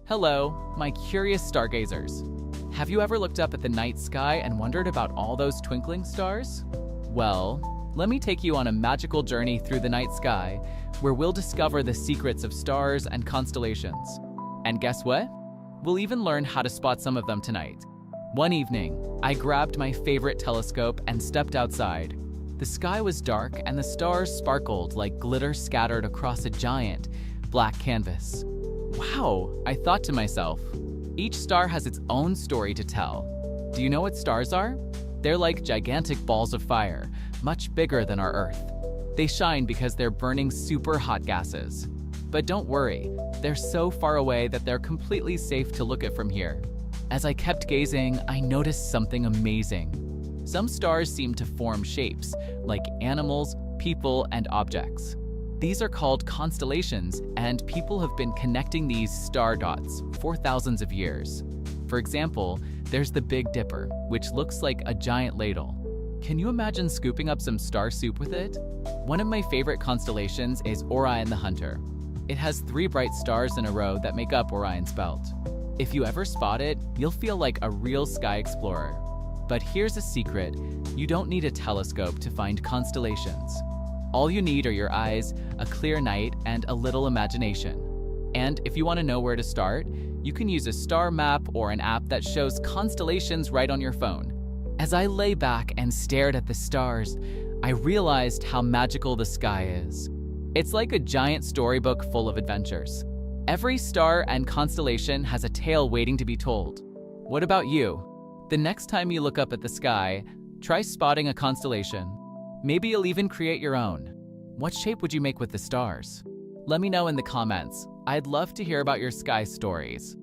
Hello, my curious stargazers. Have you ever looked up at the night sky and wondered about all those twinkling stars? Well, let me take you on a magical journey through the night sky, where we'll discover the secrets of stars and constellations. And guess what? We'll even learn how to spot some of them tonight. One evening, I grabbed my favorite telescope and stepped outside. The sky was dark and the stars sparkled like glitter scattered across a giant, black canvas. Wow, I thought to myself. Each star has its own story to tell. Do you know what stars are? They're like gigantic balls of fire, much bigger than our Earth. They shine because they're burning super hot gases. But don't worry, they're so far away that they're completely safe to look at from here. As I kept gazing, I noticed something amazing. Some stars seem to form shapes, like animals, people, and objects. These are called constellations, and people have been connecting these star dots for thousands of years. For example, there's the Big Dipper, which looks like a giant ladle. Can you imagine scooping up some star soup with it? One of my favorite constellations is Orion the Hunter. It has 3 bright stars in a row that make up Orion's belt. If you ever spot it, you'll feel like a real sky explorer. But here's a secret: you don't need a telescope to find constellations. All you need are your eyes, a clear night, and a little imagination. And if you want to know where to start, you can use a star map or an app that shows constellations right on your phone. As I lay back and stared at the stars, I realized how magical the sky is. It's like a giant storybook full of adventures. Every star and constellation has a tale waiting to be told. What about you? The next time you look up at the sky, try spotting a constellation. Maybe you'll even create your own. What shape would you make with the stars? Let me know in the comments. I'd love to hear about your sky stories.